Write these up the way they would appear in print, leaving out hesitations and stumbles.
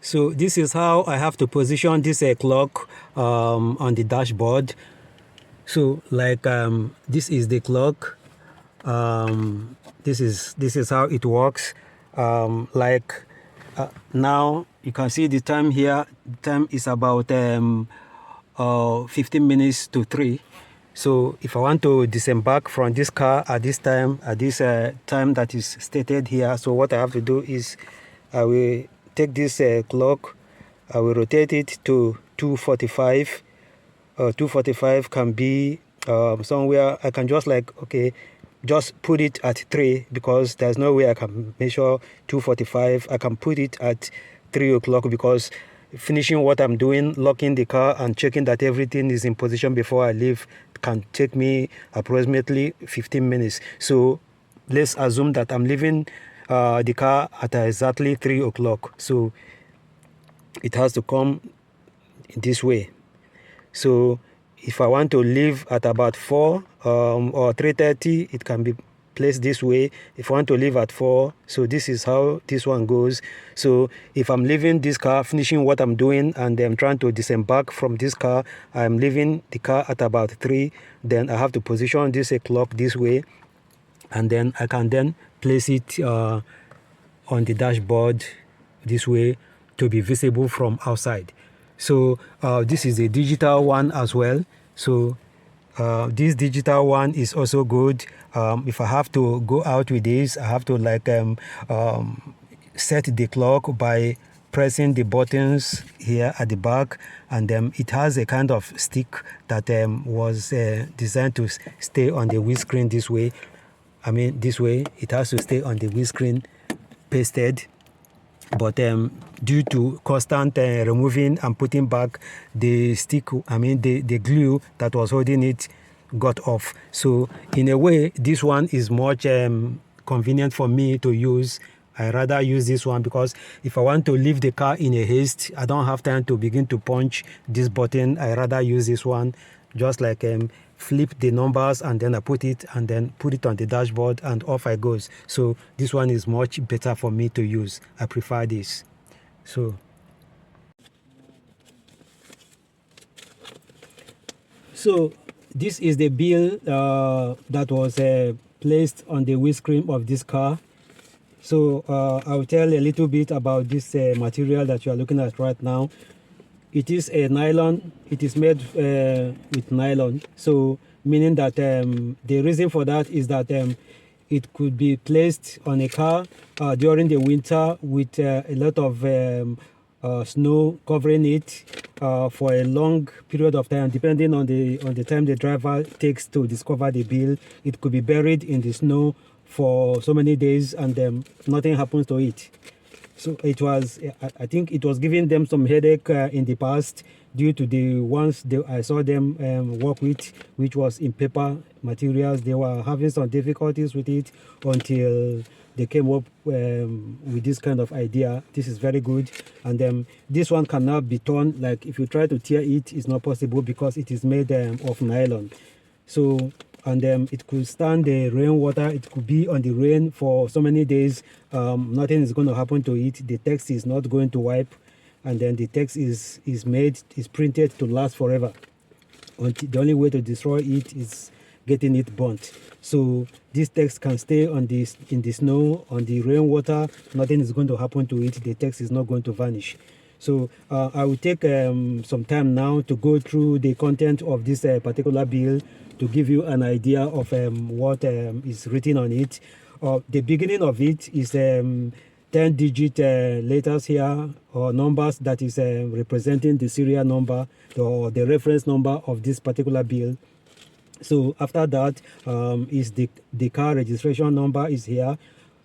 So this is how I have to position this clock on the dashboard. So like this is the clock. This is how it works. Now you can see the time here. The time is about 15 minutes to 3. So if I want to disembark from this car at this time, time that is stated here, so what I have to do is I will take this clock, I will rotate it to 2:45. 2:45 can be somewhere I can just just put it at 3, because there's no way I can measure 2:45. I can put it at 3 o'clock, because finishing what I'm doing, locking the car and checking that everything is in position before I leave, can take me approximately 15 minutes. So let's assume that I'm leaving the car at exactly 3 o'clock. So it has to come this way. So if I want to leave at about 4 or 3:30, it can be placed this way. If I want to leave at 4, so this is how this one goes. So if I'm leaving this car, finishing what I'm doing, and I'm trying to disembark from this car, I'm leaving the car at about 3, then I have to position this clock this way, and then I can then place it on the dashboard this way to be visible from outside. So this is a digital one as well. So this digital one is also good. If I have to go out with this, I have to set the clock by pressing the buttons here at the back, and it has a kind of stick that was designed to stay on the windscreen this way. I mean, this way it has to stay on the windscreen, pasted. But due to constant removing and putting back, the stick, the glue that was holding it got off. So in a way, this one is much convenient for me to use. I rather use this one, because if I want to leave the car in a haste, I don't have time to begin to punch this button. I rather use this one, just like flip the numbers, and then I put it on the dashboard, and off I goes. So this one is much better for me to use. I prefer this. So this is the bill that was placed on the windscreen of this car. So I'll tell a little bit about this material that you are looking at right now. It is a nylon. It is made with nylon. So meaning that the reason for that is that it could be placed on a car during the winter with a lot of snow covering it for a long period of time, depending on the time the driver takes to discover the bill. It could be buried in the snow for so many days, and nothing happens to it. So I think it was giving them some headache in the past, due to the ones I saw them work with, which was in paper materials. They were having some difficulties with it until they came up with this kind of idea. This is very good. And this one cannot be torn. Like if you try to tear it, it's not possible, because it is made of nylon. So, and it could stand the rainwater. It could be on the rain for so many days. Nothing is going to happen to it. The text is not going to wipe, and then the text is printed to last forever. The only way to destroy it is getting it burnt. So this text can stay in the snow, on the rainwater. Nothing is going to happen to it. The text is not going to vanish. So I will take some time now to go through the content of this particular bill, to give you an idea of what is written on it. The beginning of it is 10-digit letters here, or numbers, that is representing the serial number or the reference number of this particular bill. So after that is the car registration number is here.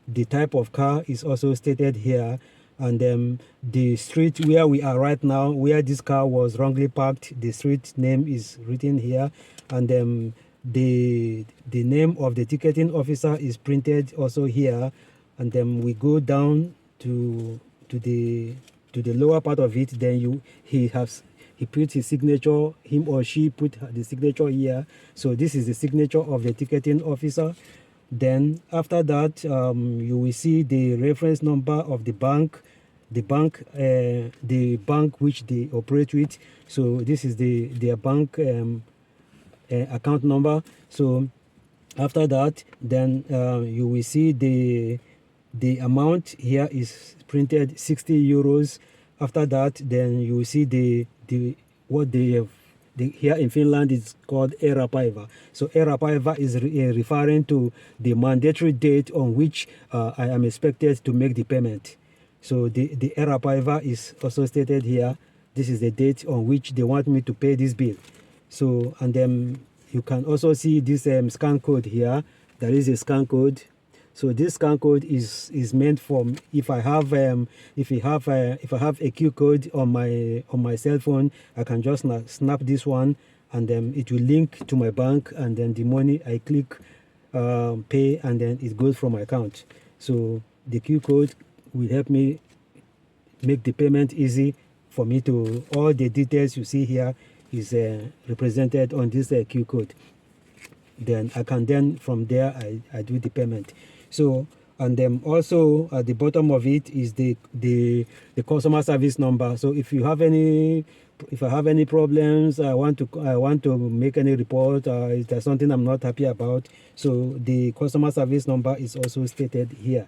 The type of car is also stated here. And the street where we are right now, where this car was wrongly parked, the street name is written here. And the name of the ticketing officer is printed also here. And then we go down to the lower part of it, then he put his signature, him or she put the signature here. So this is the signature of the ticketing officer. Then after that, you will see the reference number of the bank which they operate with. So this is their bank account number. So after that, then you will see the amount here is printed 60 euros. After that, then you will see what they have. Here in Finland it's called eräpäivä. So eräpäivä is referring to the mandatory date on which I am expected to make the payment. So the eräpäivä is also stated here. This is the date on which they want me to pay this bill. So, and then you can also see this scan code here. There is a scan code. So this scan code is meant for if I have a QR code on my cell phone, I can just snap this one, and then it will link to my bank, and then the money I click pay, and then it goes from my account. So the QR code will help me make the payment easy for me to. All the details you see here is represented on this QR code. Then I can from there I do the payment. So, and then also at the bottom of it is the customer service number. So if I have any problems, I want to make any report, if there's something I'm not happy about, so the customer service number is also stated here.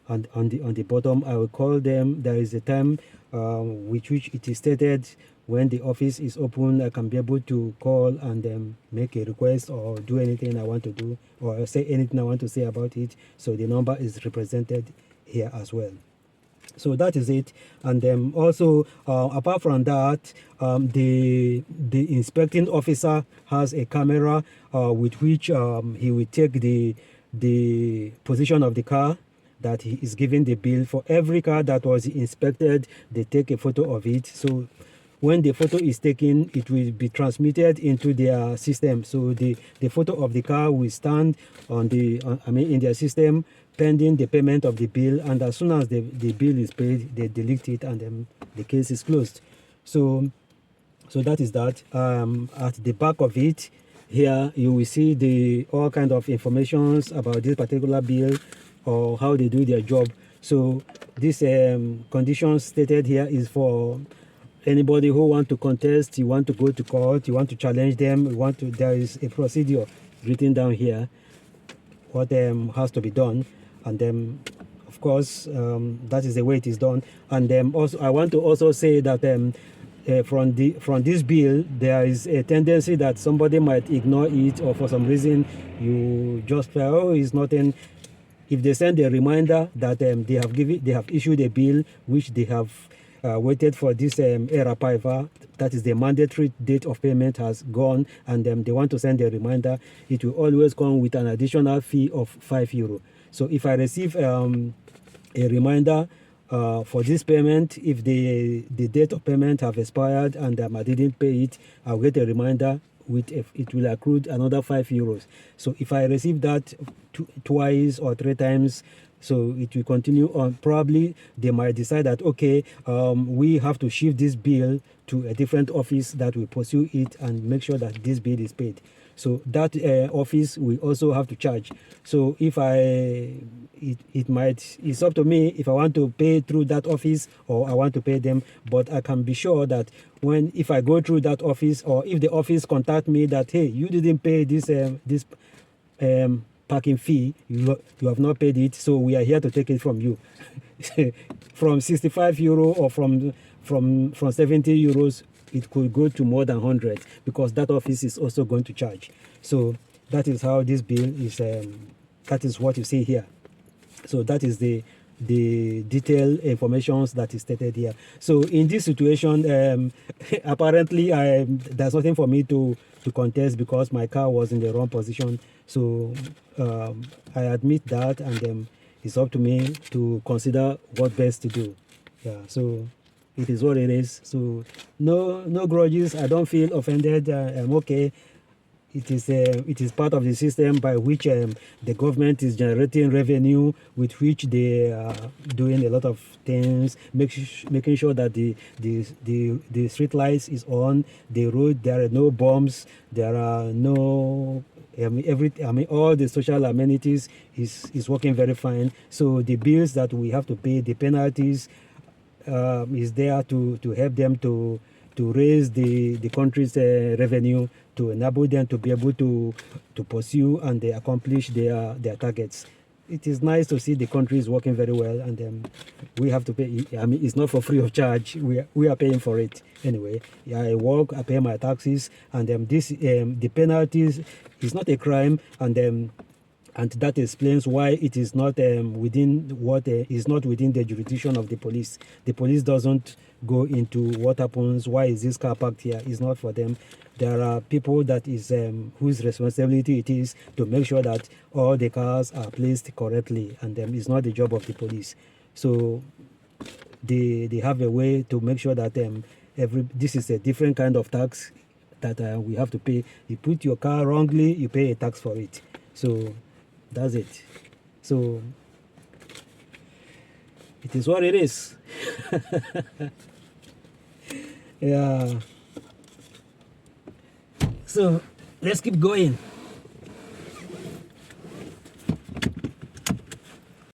And on the bottom, I will call them. There is a time which it is stated when the office is open. I can be able to call and make a request or do anything I want to do, or say anything I want to say about it. So the number is represented here as well. So that is it. And also apart from that, the inspecting officer has a camera with which he will take the position of the car that he is giving the bill. For every car that was inspected, they take a photo of it. So when the photo is taken, it will be transmitted into their system. So the photo of the car will stand in their system pending the payment of the bill, and as soon as the bill is paid, they delete it, and then the case is closed. So that is that. At the back of it here, you will see all kind of informations about this particular bill or how they do their job. So this conditions stated here is for anybody who want to contest, you want to go to court, you want to challenge them, there is a procedure written down here what has to be done. And then of course that is the way it is done. And also I want to also say that from this bill, there is a tendency that somebody might ignore it, or for some reason you just feel, oh, it's nothing. If they send a reminder that they have issued a bill which they have waited for this eräpäivä, that is the mandatory date of payment has gone, and they want to send a reminder, it will always come with an additional fee of €5. So if I receive a reminder for this payment, if the date of payment have expired and I didn't pay it, I'll get a reminder it will accrue another €5. So if I receive that twice or three times, so it will continue on. Probably they might decide that, okay, we have to shift this bill to a different office that will pursue it and make sure that this bill is paid. So that office will also have to charge. So if it's up to me if I want to pay through that office or I want to pay them. But I can be sure that if I go through that office, or if the office contact me that, hey, you didn't pay this parking fee, you have not paid it, so we are here to take it from you. From €65 or from €70, it could go to more than 100, because that office is also going to charge. So that is how this bill is. That is what you see here. So that is the detailed information that is stated here. So in this situation, apparently there's nothing for me to contest because my car was in the wrong position. So I admit that, and it's up to me to consider what best to do. Yeah. So it is what it is. So no grudges. I don't feel offended. I'm okay. it is part of the system by which the government is generating revenue, with which they are doing a lot of things, making sure that the street lights is on, the road, there are no bombs, there are no all the social amenities is working very fine. So the bills that we have to pay, the penalties, is there to help them to raise the country's revenue, to enable them to be able to pursue and they accomplish their targets. It is nice to see the country is working very well, and we have to pay. I mean, it's not for free of charge. We are paying for it anyway. Yeah, I work, I pay my taxes, and the penalties is not a crime, and that explains why it is not within is not within the jurisdiction of the police. The police doesn't go into what happens. Why is this car parked here? It's not for them. There are people that is whose responsibility it is to make sure that all the cars are placed correctly, and it's not the job of the police. So they have a way to make sure that this is a different kind of tax that we have to pay. You put your car wrongly, you pay a tax for it. So that's it. So it is what it is. Yeah. So let's keep going.